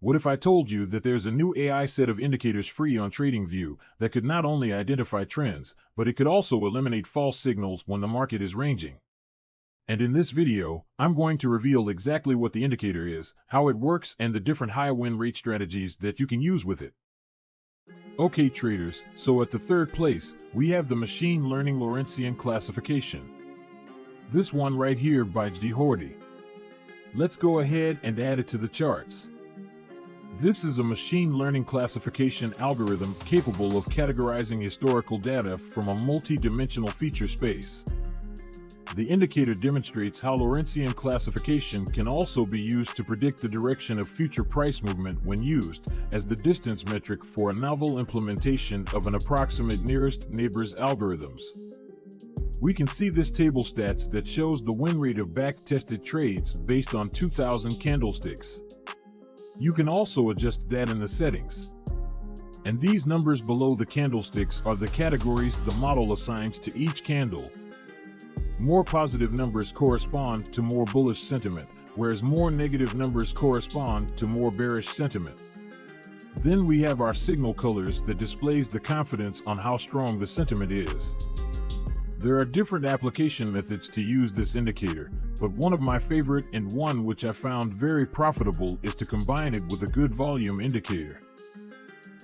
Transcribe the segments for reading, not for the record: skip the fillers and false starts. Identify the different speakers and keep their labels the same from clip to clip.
Speaker 1: What if I told you that there's a new AI set of indicators free on Tradingview that could not only identify trends, but it could also eliminate false signals when the market is ranging? And in this video, I'm going to reveal exactly what the indicator is, how it works, and the different high win rate strategies that you can use with it. Okay traders, so at the third place, we have the machine learning Lorentzian classification. This one right here by Hordy. Let's go ahead and add it to the charts. This is a machine learning classification algorithm capable of categorizing historical data from a multi-dimensional feature space. The indicator demonstrates how Lorentzian classification can also be used to predict the direction of future price movement when used as the distance metric for a novel implementation of an approximate nearest neighbors algorithms. We can see this table stats that shows the win rate of back-tested trades based on 2,000 candlesticks. You can also adjust that in the settings. And these numbers below the candlesticks are the categories the model assigns to each candle. More positive numbers correspond to more bullish sentiment, whereas more negative numbers correspond to more bearish sentiment. Then we have our signal colors that displays the confidence on how strong the sentiment is. There are different application methods to use this indicator, but one of my favorite and one which I found very profitable is to combine it with a good volume indicator.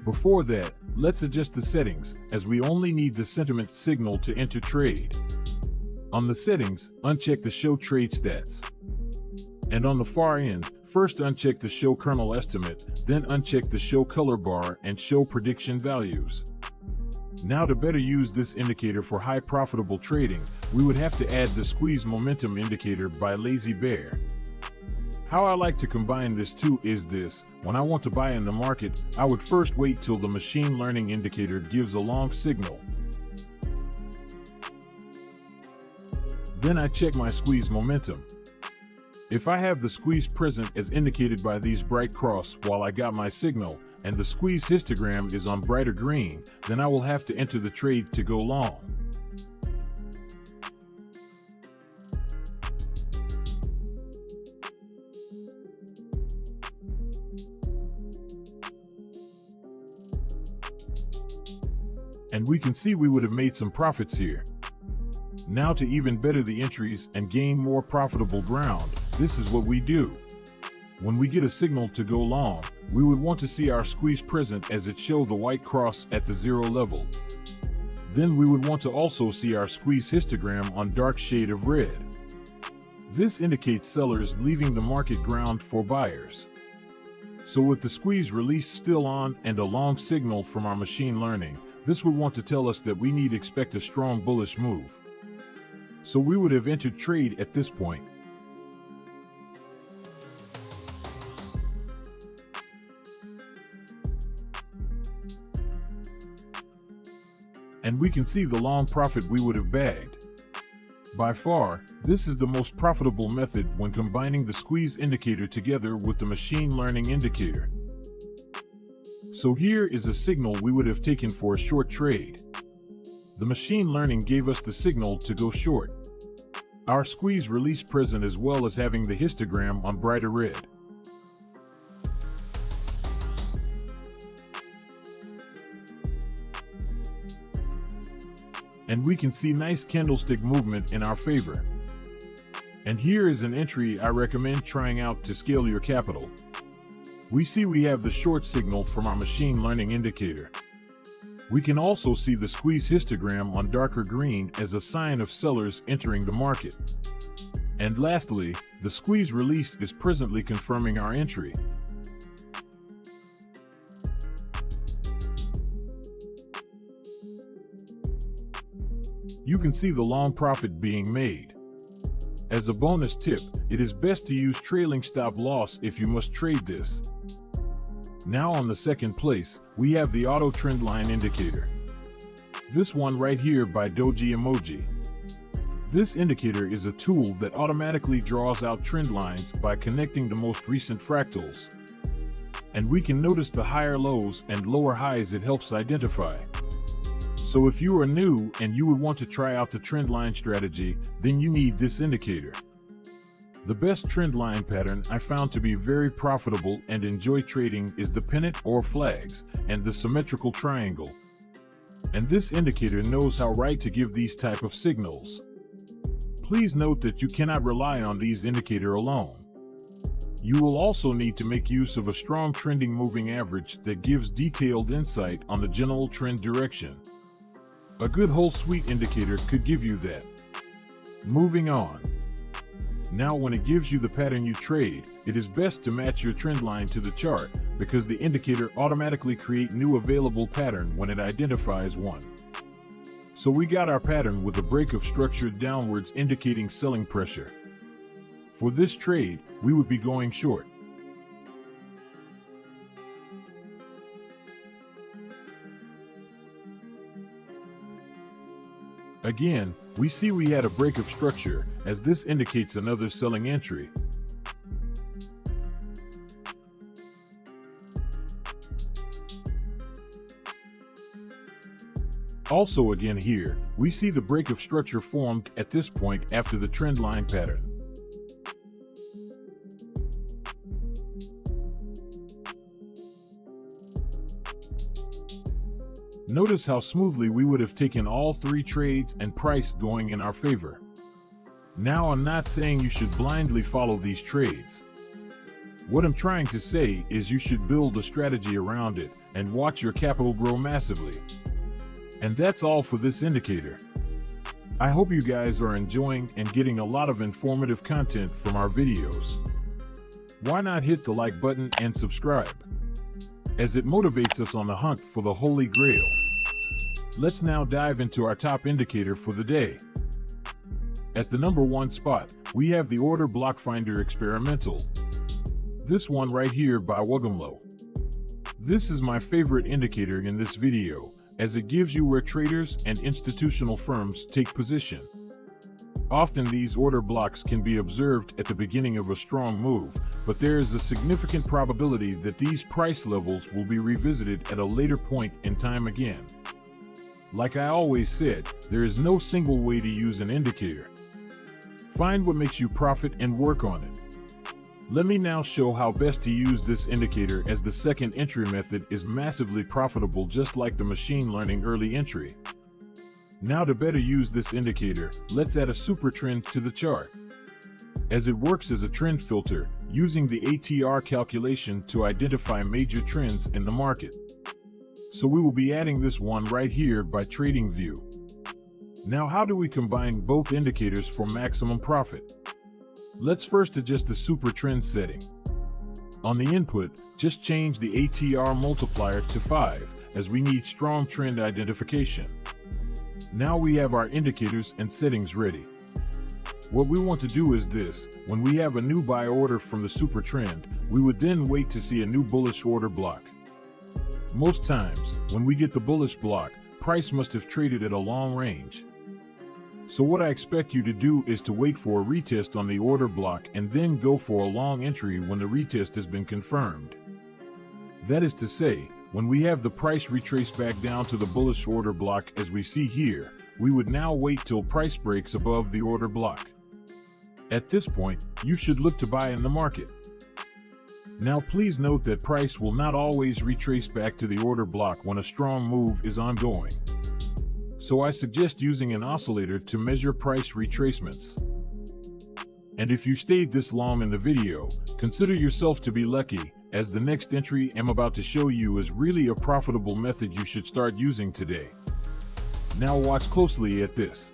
Speaker 1: Before that, let's adjust the settings, as we only need the sentiment signal to enter trade. On the settings, uncheck the Show Trade Stats. And on the far end, first uncheck the Show Kernel Estimate, then uncheck the Show Color Bar and Show Prediction Values. Now to better use this indicator for high profitable trading, we would have to add the Squeeze Momentum indicator by Lazy Bear. How I like to combine this too is this: when I want to buy in the market, I would first wait till the machine learning indicator gives a long signal. Then I check my squeeze momentum. If I have the squeeze present as indicated by these bright cross while I got my signal, and the squeeze histogram is on brighter green, then I will have to enter the trade to go long. And we can see we would have made some profits here. Now to even better the entries and gain more profitable ground, this is what we do. When we get a signal to go long, we would want to see our squeeze present as it shows the white cross at the 0 level. Then we would want to also see our squeeze histogram on dark shade of red. This indicates sellers leaving the market ground for buyers. So with the squeeze release still on and a long signal from our machine learning, this would want to tell us that we need to expect a strong bullish move. So we would have entered trade at this point. And we can see the long profit we would have bagged. By far, this is the most profitable method when combining the squeeze indicator together with the machine learning indicator. So here is a signal we would have taken for a short trade. The machine learning gave us the signal to go short. Our squeeze release present as well as having the histogram on brighter red. And we can see nice candlestick movement in our favor. And here is an entry I recommend trying out to scale your capital. We see we have the short signal from our machine learning indicator. We can also see the squeeze histogram on darker green as a sign of sellers entering the market. And lastly, the squeeze release is presently confirming our entry. You can see the long profit being made. As a bonus tip, it is best to use trailing stop loss if you must trade this. Now on the second place, we have the auto trend line indicator. This one right here by Doji Emoji. This indicator is a tool that automatically draws out trend lines by connecting the most recent fractals. And we can notice the higher lows and lower highs it helps identify. So if you are new and you would want to try out the trend line strategy, then you need this indicator. The best trend line pattern I found to be very profitable and enjoy trading is the pennant or flags and the symmetrical triangle. And this indicator knows how right to give these type of signals. Please note that you cannot rely on these indicators alone. You will also need to make use of a strong trending moving average that gives detailed insight on the general trend direction. A good whole suite indicator could give you that. Moving on. Now when it gives you the pattern you trade, it is best to match your trend line to the chart because the indicator automatically creates new available pattern when it identifies one. So we got our pattern with a break of structure downwards indicating selling pressure. For this trade, we would be going short. Again, we see we had a break of structure, as this indicates another selling entry. Also again here, we see the break of structure formed at this point after the trend line pattern. Notice how smoothly we would have taken all three trades and price going in our favor. Now I'm not saying you should blindly follow these trades. What I'm trying to say is you should build a strategy around it and watch your capital grow massively. And that's all for this indicator. I hope you guys are enjoying and getting a lot of informative content from our videos. Why not hit the like button and subscribe, as it motivates us on the hunt for the Holy Grail. Let's now dive into our top indicator for the day. At the number 1 spot, we have the Order Block Finder Experimental. This one right here by Wugamlo. This is my favorite indicator in this video, as it gives you where traders and institutional firms take position. Often these order blocks can be observed at the beginning of a strong move, but there is a significant probability that these price levels will be revisited at a later point in time again. Like I always said, there is no single way to use an indicator. Find what makes you profit and work on it. Let me now show how best to use this indicator, as the second entry method is massively profitable just like the machine learning early entry. Now to better use this indicator, let's add a super trend to the chart, as it works as a trend filter, using the ATR calculation to identify major trends in the market. So we will be adding this one right here by Tradingview. Now how do we combine both indicators for maximum profit? Let's first adjust the super trend setting. On the input, just change the ATR multiplier to 5, as we need strong trend identification. Now we have our indicators and settings ready. What we want to do is this: when we have a new buy order from the super trend, we would then wait to see a new bullish order block. Most times, when we get the bullish block, price must have traded at a long range. So what I expect you to do is to wait for a retest on the order block and then go for a long entry when the retest has been confirmed. That is to say, when we have the price retrace back down to the bullish order block as we see here, we would now wait till price breaks above the order block. At this point, you should look to buy in the market. Now please note that price will not always retrace back to the order block when a strong move is ongoing. So I suggest using an oscillator to measure price retracements. And if you stayed this long in the video, consider yourself to be lucky, as the next entry I'm about to show you is really a profitable method you should start using today. Now watch closely at this.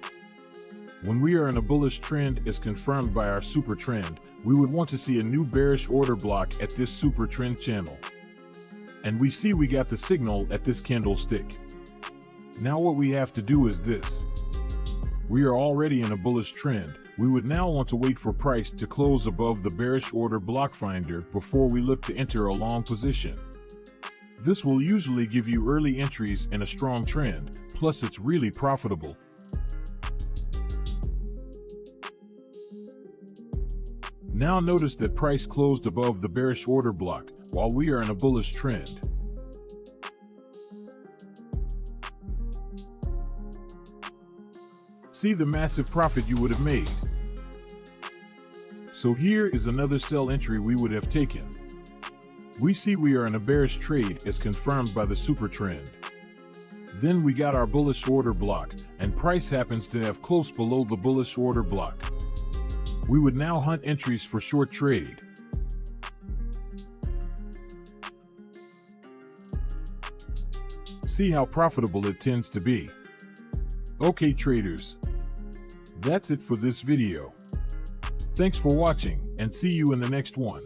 Speaker 1: When we are in a bullish trend as confirmed by our super trend, we would want to see a new bearish order block at this super trend channel. And we see we got the signal at this candlestick. Now what we have to do is this. We are already in a bullish trend. We would now want to wait for price to close above the bearish order block finder before we look to enter a long position. This will usually give you early entries in a strong trend, plus it's really profitable. Now notice that price closed above the bearish order block while we are in a bullish trend. See the massive profit you would have made. So here is another sell entry we would have taken. We see we are in a bearish trade as confirmed by the super trend. Then we got our bullish order block, and price happens to have close below the bullish order block. We would now hunt entries for short trade. See how profitable it tends to be. Okay traders, that's it for this video. Thanks for watching, and see you in the next one.